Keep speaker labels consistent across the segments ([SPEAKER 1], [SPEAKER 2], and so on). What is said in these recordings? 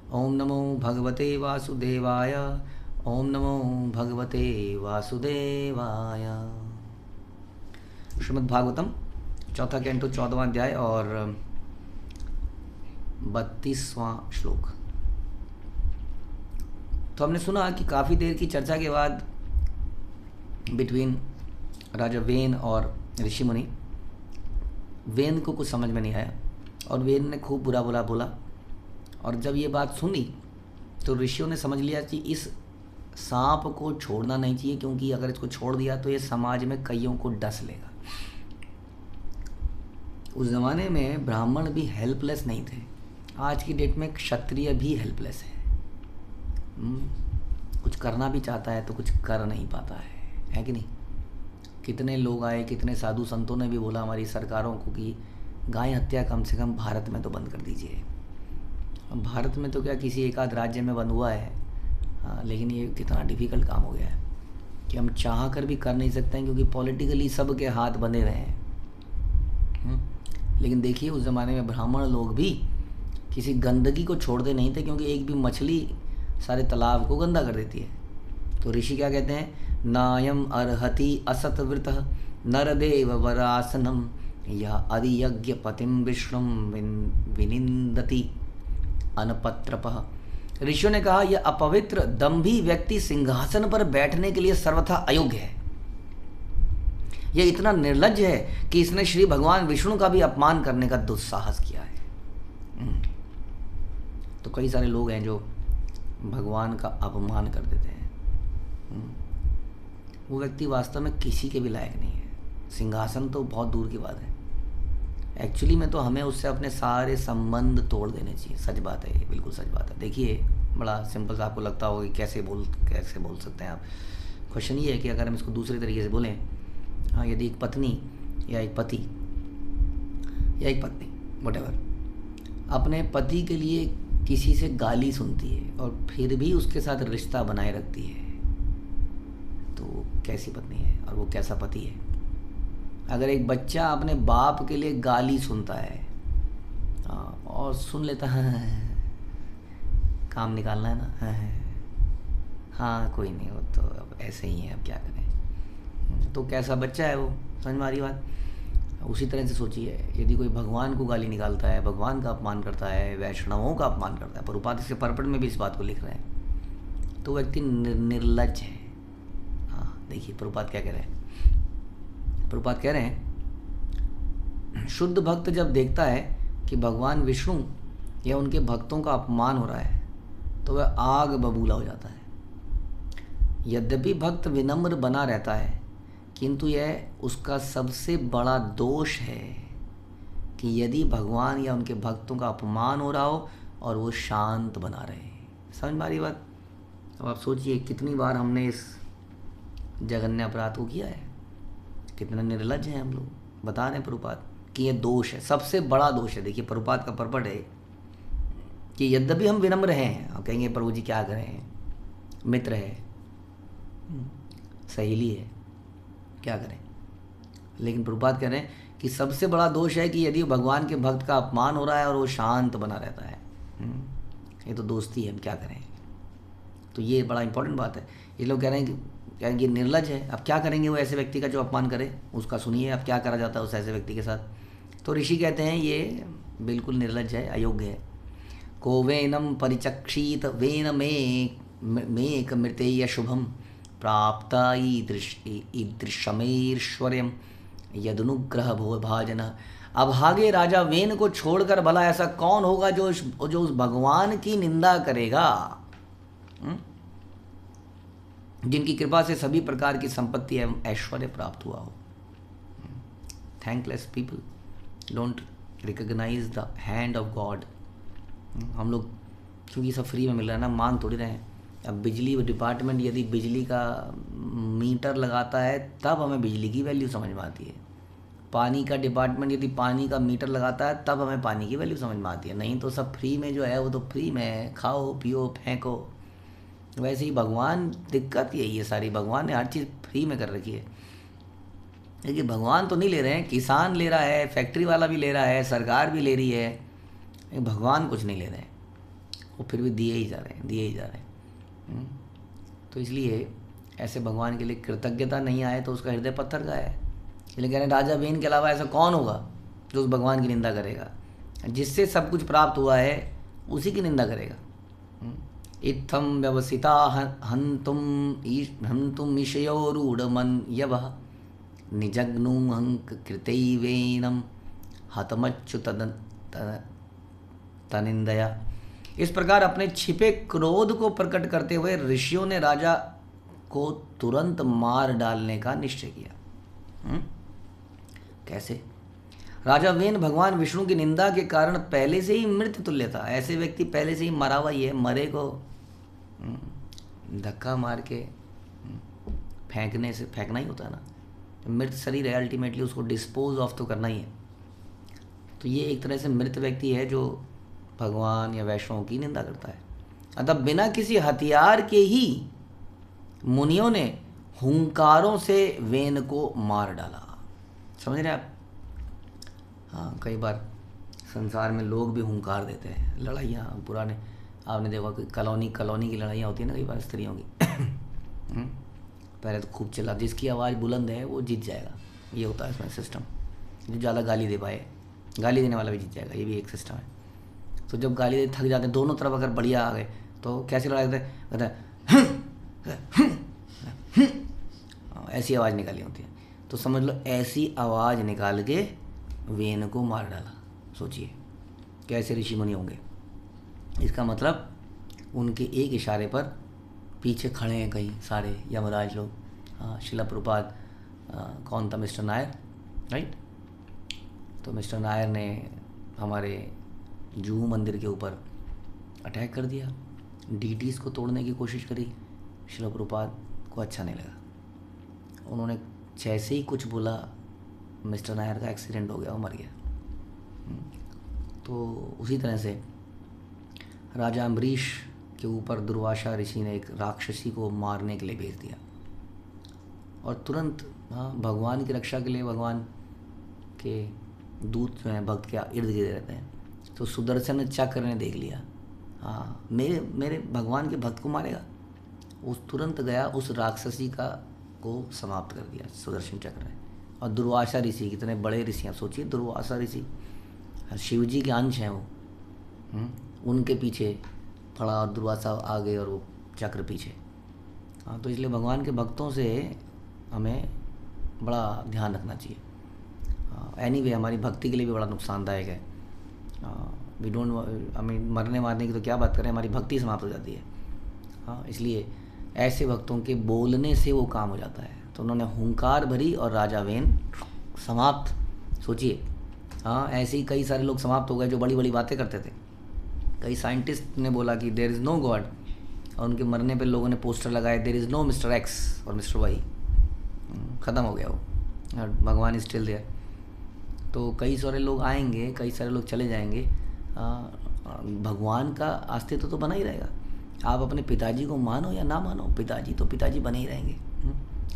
[SPEAKER 1] ओम नमो भगवते वासुदेवाय। ओम नमो भगवते वासुदेवाय। श्रीमद् भागवतम चौथा कैंटो 14वां अध्याय और 32वां श्लोक। तो हमने सुना कि काफ़ी देर की चर्चा के बाद बिटवीन राजा वेन और ऋषि मुनि, वेन को कुछ समझ में नहीं आया और वेन ने खूब बुरा बुरा बोला। और जब ये बात सुनी तो ऋषियों ने समझ लिया कि इस सांप को छोड़ना नहीं चाहिए, क्योंकि अगर इसको छोड़ दिया तो ये समाज में कईयों को डस लेगा। उस ज़माने में ब्राह्मण भी हेल्पलेस नहीं थे, आज की डेट में क्षत्रिय भी हेल्पलेस है। कुछ करना भी चाहता है तो कुछ कर नहीं पाता है कि नहीं। कितने लोग आए, कितने साधु संतों ने भी बोला हमारी सरकारों को कि गाय हत्या कम से कम भारत में तो बंद कर दीजिए। अब भारत में तो क्या, किसी एक आध राज्य में बंद हुआ है, लेकिन ये कितना डिफ़िकल्ट काम हो गया है कि हम चाह कर भी कर नहीं सकते हैं, क्योंकि पॉलिटिकली सब के हाथ बंधे हुए हैं। लेकिन देखिए उस ज़माने में ब्राह्मण लोग भी किसी गंदगी को छोड़ते नहीं थे, क्योंकि एक भी मछली सारे तालाब को गंदा कर देती है। तो ऋषि क्या कहते हैं, नायम अर्हति असतवृतः नरदेव वरासनम यह अधियज्ञ पतिम विष्णुम विनिंदति अनपत्रपः। ऋषियों ने कहा यह अपवित्र दंभी व्यक्ति सिंहासन पर बैठने के लिए सर्वथा अयोग्य है। यह इतना निर्लज्ज है कि इसने श्री भगवान विष्णु का भी अपमान करने का दुस्साहस किया है। तो कई सारे लोग हैं जो भगवान का अपमान कर देते हैं। वो व्यक्ति वास्तव में किसी के भी लायक नहीं है। सिंहासन तो बहुत दूर की बात है। एक्चुअली में तो हमें उससे अपने सारे संबंध तोड़ देने चाहिए। सच बात है, ये बिल्कुल सच बात है। देखिए बड़ा सिंपल सा आपको लगता होगा कि कैसे बोल सकते हैं आप। क्वेश्चन ये है कि अगर हम इसको दूसरे तरीके से बोलें, हाँ, यदि एक पत्नी या एक पति या एक पत्नी व्हाटएवर अपने पति के लिए किसी से गाली सुनती है और फिर भी उसके साथ रिश्ता बनाए रखती है, तो वो कैसी पत्नी है और वो कैसा पति है। अगर एक बच्चा अपने बाप के लिए गाली सुनता है और सुन लेता है, काम निकालना है ना, हाँ कोई नहीं, वो तो अब ऐसे ही है, अब क्या करें, तो कैसा बच्चा है वो। समझ में आ रही बात। उसी तरह से सोचिए, यदि कोई भगवान को गाली निकालता है, भगवान का अपमान करता है, वैष्णवों का अपमान करता है, प्रभुपाद इसके पर्पट में भी इस बात को लिख रहे हैं, तो व्यक्ति निर्लज्ज है। हाँ देखिए प्रभुपाद क्या कह रहे हैं। प्रभुपाद कह रहे हैं शुद्ध भक्त जब देखता है कि भगवान विष्णु या उनके भक्तों का अपमान हो रहा है तो वह आग बबूला हो जाता है। यद्यपि भक्त विनम्र बना रहता है, किंतु यह उसका सबसे बड़ा दोष है कि यदि भगवान या उनके भक्तों का अपमान हो रहा हो और वो शांत बना रहे। समझ में आ रही बात। अब आप सोचिए कितनी बार हमने इस जघन्य अपराध को किया है, कितना निर्लज्ज हैं हम लोग। बता रहे हैं प्रभुपाद कि यह दोष है, सबसे बड़ा दोष है। देखिए प्रभुपाद का पर्पट है कि यद्यपि हम विनम्र हैं, आप कहेंगे प्रभु जी क्या करें, मित्र है, सहेली है, क्या करें, लेकिन प्रभुपाद कह रहे हैं कि सबसे बड़ा दोष है कि यदि भगवान के भक्त का अपमान हो रहा है और वो शांत बना रहता है, ये तो दोस्ती है, हम क्या करें। तो ये बड़ा इंपॉर्टेंट बात है। ये लोग कह रहे हैं कि ये निर्लज है, अब क्या करेंगे वो ऐसे व्यक्ति का जो अपमान करे, उसका सुनिए अब क्या करा जाता है उस ऐसे व्यक्ति के साथ। तो ऋषि कहते हैं ये बिल्कुल निर्लज है, अयोग्य है। को वेनम परिचक्षित वेन मेक मृतेय शुभम प्राप्त ईदृशमेश्वर्यम यदनुग्रह भो भाजन। अभागे राजा वेन को छोड़कर भला ऐसा कौन होगा जो उस भगवान की निंदा करेगा, जिनकी कृपा से सभी प्रकार की संपत्ति एवं ऐश्वर्य प्राप्त हुआ हो। Thankless people don't recognise the hand of God. हम लोग क्योंकि सब फ्री में मिल रहा है ना, मांग थोड़ी रहे हैं। अब बिजली डिपार्टमेंट यदि बिजली का मीटर लगाता है तब हमें बिजली की वैल्यू समझ में आती है। पानी का डिपार्टमेंट यदि पानी का मीटर लगाता है तब हमें पानी की वैल्यू समझ में आती है। नहीं तो सब फ्री में जो है वो तो फ्री में है, खाओ पियो फेंको। वैसे ही भगवान, दिक्कत यही है सारी, भगवान ने हर चीज़ फ्री में कर रखी है। लेकिन भगवान तो नहीं ले रहे हैं, किसान ले रहा है, फैक्ट्री वाला भी ले रहा है, सरकार भी ले रही है, भगवान कुछ नहीं ले रहे हैं। वो फिर भी दिए ही जा रहे हैं, दिए ही जा रहे हैं। तो इसलिए ऐसे भगवान के लिए कृतज्ञता नहीं आए तो उसका हृदय पत्थर का है। इसलिए कह रहे हैं राजा वेन के अलावा ऐसा कौन होगा जो उस भगवान की निंदा करेगा, जिससे सब कुछ प्राप्त हुआ है उसी की निंदा करेगा। इत्थम व्यवसिता हंतुम ईशयोरूढ़मन यवः निजग्नु हंक कृतैवेनम हतमच्यु तनिंदया। इस प्रकार अपने छिपे क्रोध को प्रकट करते हुए ऋषियों ने राजा को तुरंत मार डालने का निश्चय किया। कैसे? राजा वेन भगवान विष्णु की निंदा के कारण पहले से ही मृत्यु तुल्य था। ऐसे व्यक्ति पहले से ही मरा हुआ ही है। मरे को धक्का मार के फेंकने से फेंकना ही होता है ना। मृत शरीर है, अल्टीमेटली उसको डिस्पोज ऑफ तो करना ही है। तो ये एक तरह से मृत व्यक्ति है जो भगवान या वैष्णव की निंदा करता है। अतः बिना किसी हथियार के ही मुनियों ने हुंकारों से वेन को मार डाला। समझ रहे आप? हाँ, कई बार संसार में लोग भी हुंकार देते हैं। लड़ाइयाँ पुराने आपने देखा कि कॉलोनी की लड़ाइयाँ होती है ना कई बार स्त्रियों की। पहले तो खूब चिल्ला, जिसकी आवाज़ बुलंद है वो जीत जाएगा, ये होता है इसमें सिस्टम। जो ज़्यादा गाली दे पाए, गाली देने वाला भी जीत जाएगा, ये भी एक सिस्टम है। तो जब गाली दे थक जाते हैं दोनों तरफ, अगर बढ़िया आ गए तो कैसी लड़ाई कहते हैं ऐसी आवाज़ निकाली होती है। तो समझ लो ऐसी आवाज़ निकाल के वेन को मार डाला। सोचिए कैसे ऋषि मुनि होंगे। इसका मतलब उनके एक इशारे पर पीछे खड़े हैं कई सारे यमराज लोग। हाँ, शिला प्रभुपाद, कौन था, मिस्टर नायर, राइट। तो मिस्टर नायर ने हमारे जुहू मंदिर के ऊपर अटैक कर दिया, डीटीज़ को तोड़ने की कोशिश करी। शिला प्रभुपाद को अच्छा नहीं लगा। उन्होंने जैसे ही कुछ बोला मिस्टर नायर का एक्सीडेंट हो गया, वो मर गया। तो उसी तरह से राजा अम्बरीश के ऊपर दुर्वासा ऋषि ने एक राक्षसी को मारने के लिए भेज दिया। और तुरंत भगवान की रक्षा के लिए भगवान के दूत जो हैं भक्त के इर्द गिर्द रहते हैं। तो सुदर्शन चक्र ने देख लिया, हाँ मेरे भगवान के भक्त को मारेगा। उस तुरंत गया उस राक्षसी को समाप्त कर दिया सुदर्शन चक्र ने। और दुर्वासा ऋषि, कितने बड़े ऋषि हैं, सोचिए दुर्वासा ऋषि शिव जी के अंश हैं वो, उनके पीछे पड़ा और दुर्वासा आ गए और वो चक्र पीछे। हाँ, तो इसलिए भगवान के भक्तों से हमें बड़ा ध्यान रखना चाहिए। एनीवे हमारी भक्ति के लिए भी बड़ा नुकसानदायक है। वी डोंट, हमें मरने मारने की तो क्या बात करें, हमारी भक्ति समाप्त हो जाती है। हाँ, इसलिए ऐसे भक्तों के बोलने से वो काम हो जाता है। तो उन्होंने हुंकार भरी और राजा वेन समाप्त। सोचिए, हाँ ऐसे ही कई सारे लोग समाप्त हो गए जो बड़ी बड़ी बातें करते थे। कई साइंटिस्ट ने बोला कि देयर इज़ नो गॉड, और उनके मरने पे लोगों ने पोस्टर लगाए there is no mister X और मिस्टर वाई। ख़त्म हो गया वो, और भगवान इज स्टिल देयर। तो कई सारे लोग आएंगे, कई सारे लोग चले जाएंगे, भगवान का अस्तित्व तो बना ही रहेगा। आप अपने पिताजी को मानो या ना मानो, पिताजी तो पिताजी बने ही रहेंगे।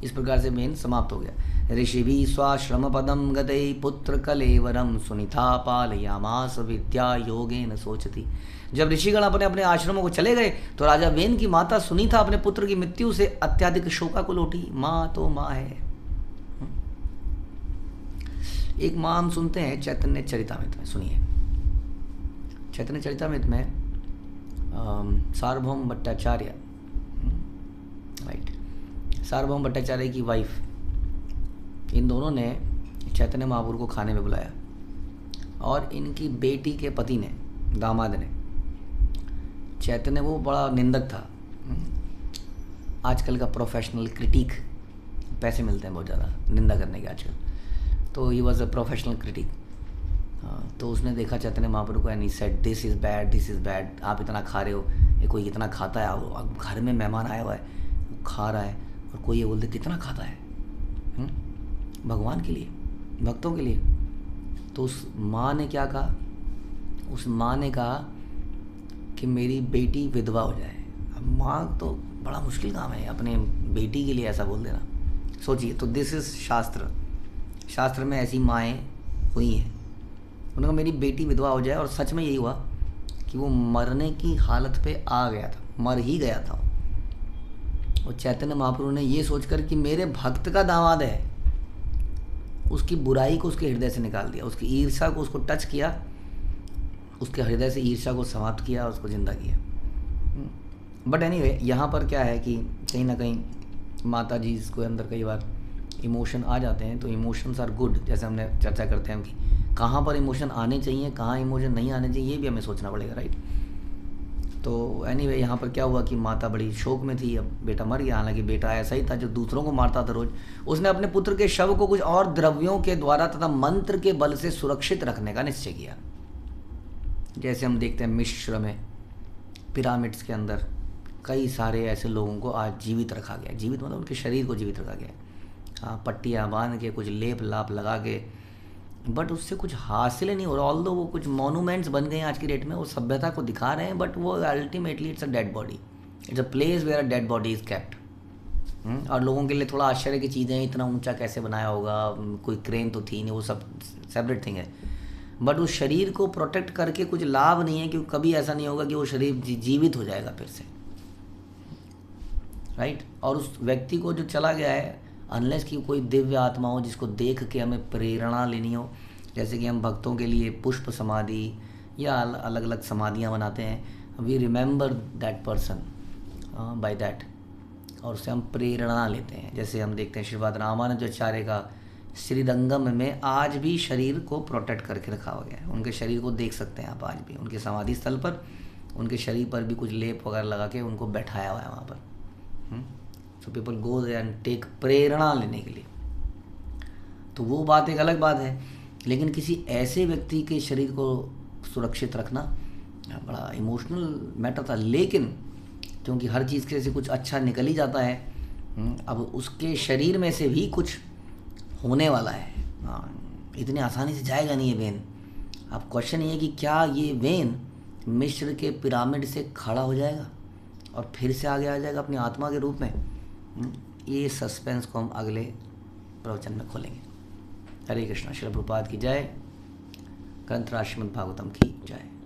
[SPEAKER 1] इस प्रकार से वेन समाप्त हो गया। ऋषि भी स्वाश्रम पदम गदई पुत्र कलेवरम सुनिता पालयामास विद्या योगेन सोचती। जब ऋषिगण अपने अपने आश्रमों को चले गए तो राजा वेन की माता सुनीता अपने पुत्र की मृत्यु से अत्यधिक शोकाकुल उठी। माँ तो माँ है। एक माँ हम सुनते हैं चैतन्य चरितामृत में, सुनिए। चैतन्य चरितामृत में सार्वभौम भट्टाचार्य, राइट, सार्वभौम भट्टाचार्य की वाइफ, इन दोनों ने चैतन्य महाप्रभु को खाने में बुलाया। और इनकी बेटी के पति ने, दामाद ने, चैतन्य वो बड़ा निंदक था। आजकल का प्रोफेशनल क्रिटिक, पैसे मिलते हैं बहुत ज़्यादा निंदा करने के आजकल। तो he was a professional critic. तो उसने देखा चैतन्य महाप्रभु को and he said this is bad, this is bad. आप इतना खा रहे हो, ये कोई कितना खाता है, आप घर में मेहमान आया हुआ है, वो खा रहा है, और कोई ये बोलते कितना खाता है भगवान के लिए, भक्तों के लिए। तो उस माँ ने क्या कहा, उस माँ ने कहा कि मेरी बेटी विधवा हो जाए। अब माँ तो बड़ा मुश्किल काम है अपने बेटी के लिए ऐसा बोल देना, सोचिए। तो दिस इज़ शास्त्र, शास्त्र में ऐसी माएँ हुई हैं। उन्होंने कहा मेरी बेटी विधवा हो जाए, और सच में यही हुआ कि वो मरने की हालत पे आ गया था, मर ही गया था। और चैतन्य महाप्रभु ने ये सोचकर कि मेरे भक्त का दामाद है, उसकी बुराई को उसके हृदय से निकाल दिया, उसकी ईर्ष्या को उसको टच किया, उसके हृदय से ईर्ष्या को समाप्त किया, उसको जिंदा किया। बट एनीवे, यहाँ पर क्या है कि कहीं ना कहीं माता जी को अंदर कई बार इमोशन आ जाते हैं, तो इमोशंस आर गुड। जैसे हमने चर्चा करते हैं कि कहाँ पर इमोशन आने चाहिए, कहाँ इमोशन नहीं आने चाहिए, ये भी हमें सोचना पड़ेगा, राइट। तो एनीवे यहाँ पर क्या हुआ कि माता बड़ी शोक में थी, अब बेटा मर गया। हालांकि बेटा ऐसा ही था जो दूसरों को मारता था रोज। उसने अपने पुत्र के शव को कुछ और द्रव्यों के द्वारा तथा मंत्र के बल से सुरक्षित रखने का निश्चय किया। जैसे हम देखते हैं मिस्र में पिरामिड्स के अंदर कई सारे ऐसे लोगों को आज जीवित रखा गया। जीवित मतलब उनके शरीर को जीवित रखा गया, हाँ, पट्टियाँ बांध के, कुछ लेप लाप लगा के, बट उससे कुछ हासिल ही नहीं हो रहा। ऑल्दो वो कुछ मोनूमेंट्स बन गए हैं आज की डेट में, वो सभ्यता को दिखा रहे हैं, बट वो ultimately it's a dead body, it's a place where a dead body is kept. और लोगों के लिए थोड़ा आश्चर्य की चीज़ें, इतना ऊंचा कैसे बनाया होगा, कोई क्रेन तो थी नहीं, वो सब सेपरेट थिंग है। बट उस शरीर को प्रोटेक्ट करके कुछ लाभ नहीं है, क्योंकि कभी ऐसा नहीं होगा कि वो शरीर जीवित हो जाएगा फिर से, राइट। और उस व्यक्ति को जो चला गया है, अनलेस कि कोई दिव्य आत्मा हो जिसको देख के हमें प्रेरणा लेनी हो, जैसे कि हम भक्तों के लिए पुष्प समाधि या अलग अलग समाधियाँ बनाते हैं, we remember that person by that, और उससे हम प्रेरणा लेते हैं। जैसे हम देखते हैं श्रीपाद रामानुजाचार्य का श्रीरंगम में आज भी शरीर को प्रोटेक्ट करके रखा हुआ गया है। उनके शरीर को देख सकते हैं आप आज भी, उनके समाधि स्थल पर उनके शरीर पर भी कुछ लेप वगैरह लगा के उनको बैठाया हुआ है वहाँ पर। So people go there and take प्रेरणा लेने के लिए। तो वो बात एक अलग बात है, लेकिन किसी ऐसे व्यक्ति के शरीर को सुरक्षित रखना बड़ा इमोशनल मैटर था। लेकिन क्योंकि हर चीज़ के से कुछ अच्छा निकल ही जाता है, अब उसके शरीर में से भी कुछ होने वाला है, इतनी आसानी से जाएगा नहीं ये वेन। अब क्वेश्चन ये है कि क्या ये वेन मिस्र के पिरामिड से खड़ा हो जाएगा और फिर से आगे आ जाएगा अपनी आत्मा के रूप में। ये सस्पेंस को हम अगले प्रवचन में खोलेंगे। हरे कृष्णा। श्रील प्रभुपाद की जय। ग्रंथराज श्रीमद् भागवतम की जय।